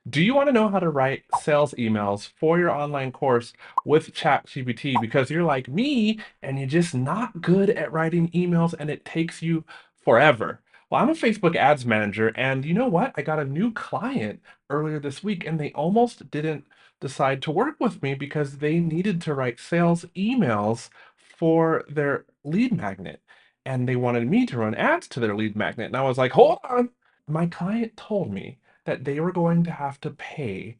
Do you want to know how to write sales emails for your online course with ChatGPT? Because you're like me and you're just not good at writing emails and it takes you forever. Well, I'm a Facebook ads manager, and you know what? I got a new client earlier this week and they almost didn't decide to work with me because they needed to write sales emails for their lead magnet. And they wanted me to run ads to their lead magnet. And I was like, hold on. My client told me that they were going to have to pay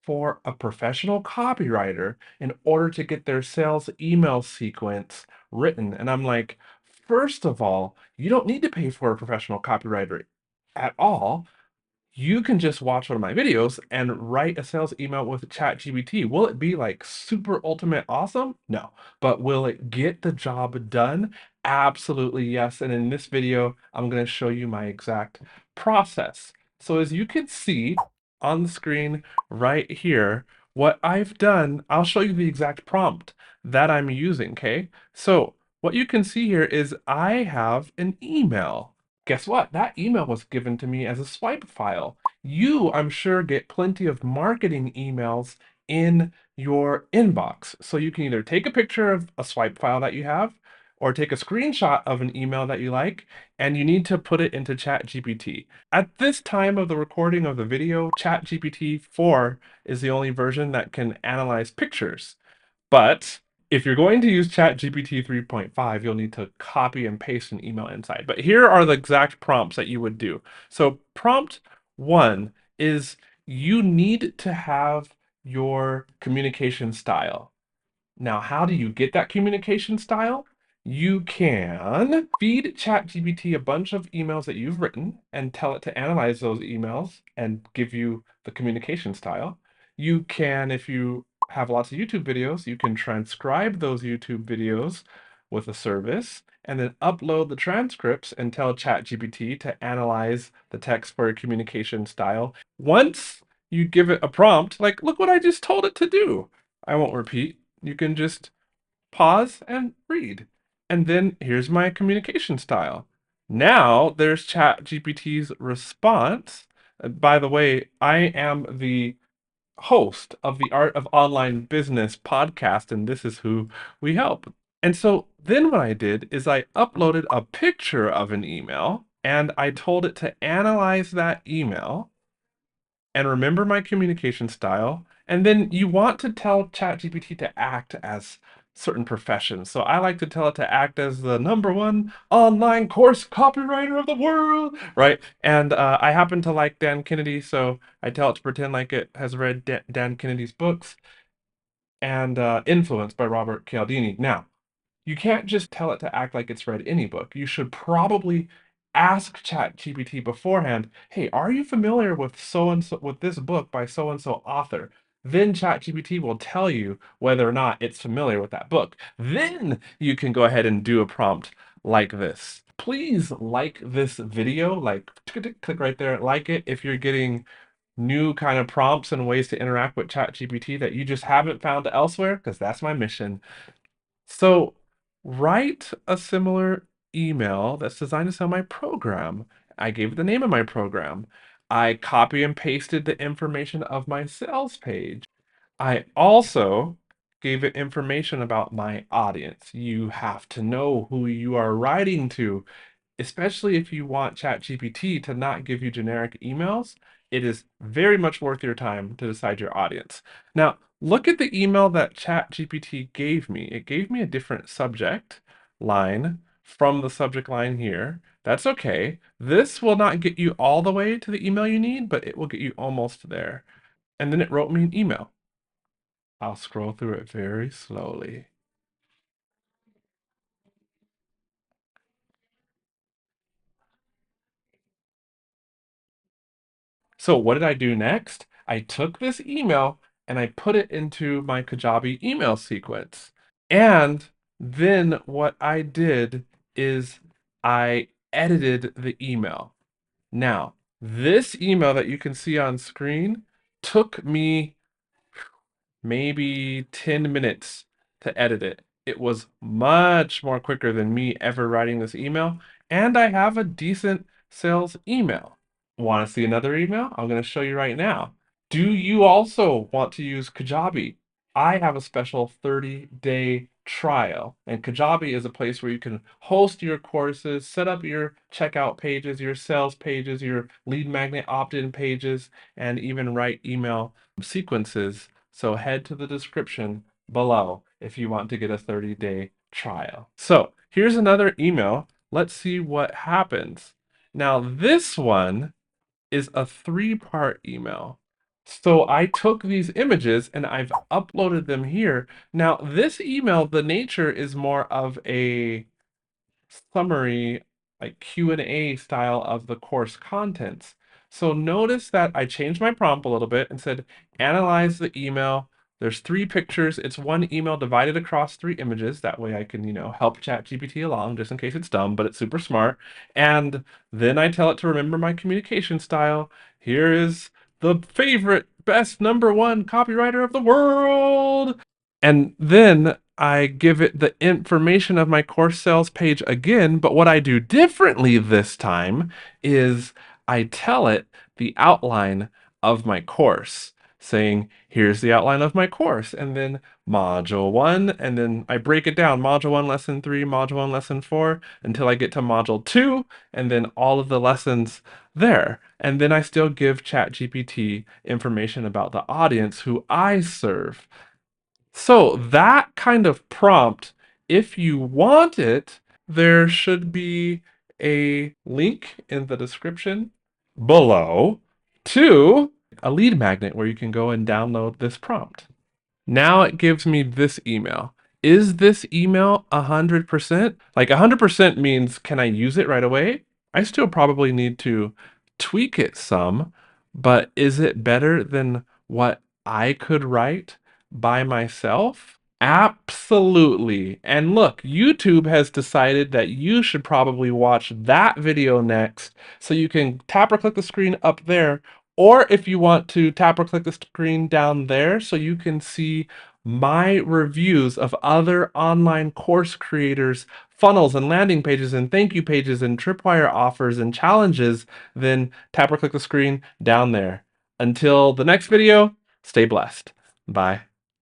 for a professional copywriter in order to get their sales email sequence written. And I'm like, first of all, you don't need to pay for a professional copywriter at all. You can just watch one of my videos and write a sales email with ChatGPT. Will it be like super ultimate awesome? No. But will it get the job done? Absolutely yes. And in this video, I'm going to show you my exact process. So as you can see on the screen right here, what I've done, I'll show you the exact prompt that I'm using, okay? So what you can see here is I have an email. Guess what? That email was given to me as a swipe file. You, I'm sure, get plenty of marketing emails in your inbox. So you can either take a picture of a swipe file that you have or take a screenshot of an email that you like, and you need to put it into ChatGPT. At this time of the recording of the video, ChatGPT 4 is the only version that can analyze pictures. But if you're going to use ChatGPT 3.5, you'll need to copy and paste an email inside. But here are the exact prompts that you would do. So prompt one is you need to have your communication style. Now, how do you get that communication style? You can feed ChatGPT a bunch of emails that you've written and tell it to analyze those emails and give you the communication style. You can, if you have lots of YouTube videos, you can transcribe those YouTube videos with a service and then upload the transcripts and tell ChatGPT to analyze the text for your communication style. Once you give it a prompt, like, look what I just told it to do. I won't repeat. You can just pause and read. And then here's my communication style. Now there's ChatGPT's response. By the way, I am the host of the Art of Online Business podcast, and this is who we help. And so then what I did is I uploaded a picture of an email and I told it to analyze that email and remember my communication style. And then you want to tell ChatGPT to act as certain professions. So I like to tell it to act as the #1 online course copywriter of the world, right? And I happen to like Dan Kennedy, so I tell it to pretend like it has read Dan Kennedy's books and Influenced by Robert Cialdini. Now, you can't just tell it to act like it's read any book. You should probably ask ChatGPT beforehand, hey, are you familiar with so and so with this book by so and so author? Then ChatGPT will tell you whether or not it's familiar with that book. Then you can go ahead and do a prompt like this. Please like this video, like click right there, like it if you're getting new kind of prompts and ways to interact with ChatGPT that you just haven't found elsewhere, because that's my mission. So write a similar email that's designed to sell my program. I gave it the name of my program. I copy and pasted the information of my sales page. I also gave it information about my audience. You have to know who you are writing to, especially if you want ChatGPT to not give you generic emails. It is very much worth your time to decide your audience. Now, look at the email that ChatGPT gave me. It gave me a different subject line from the subject line here. That's okay. This will not get you all the way to the email you need, but it will get you almost there. And then it wrote me an email. I'll scroll through it very slowly. So what did I do next? I took this email and I put it into my Kajabi email sequence. And then what I did is I edited the email. Now, this email that you can see on screen took me maybe 10 minutes to edit it. It was much more quicker than me ever writing this email, and I have a decent sales email. Want to see another email? I'm going to show you right now. Do you also want to use Kajabi? I have a special 30-day trial, and Kajabi is a place where you can host your courses, set up your checkout pages, your sales pages, your lead magnet opt-in pages, and even write email sequences. So head to the description below if you want to get a 30-day trial. So here's another email. Let's see what happens. Now, this one is a three-part email. So I took these images and I've uploaded them here. Now, this email, the nature is more of a summary, like Q&A style of the course contents. So notice that I changed my prompt a little bit and said, analyze the email. There's three pictures. It's one email divided across three images. That way I can, help ChatGPT along just in case it's dumb, but it's super smart. And then I tell it to remember my communication style. Here is the favorite, best number one copywriter of the world. And then I give it the information of my course sales page again, but what I do differently this time is I tell it the outline of my course, saying, here's the outline of my course, and then module one, and then I break it down, module one, lesson three, module one, lesson four, until I get to module two, and then all of the lessons there. And then I still give ChatGPT information about the audience who I serve. So that kind of prompt, if you want it, there should be a link in the description below to a lead magnet where you can go and download this prompt. Now it gives me this email. Is this email 100%? Like 100% means, can I use it right away? I still probably need to tweak it some, but is it better than what I could write by myself? Absolutely. And look, YouTube has decided that you should probably watch that video next, so you can tap or click the screen up there, or if you want to tap or click the screen down there so you can see my reviews of other online course creators' funnels and landing pages and thank you pages and tripwire offers and challenges, then tap or click the screen down there. Until the next video, stay blessed. Bye.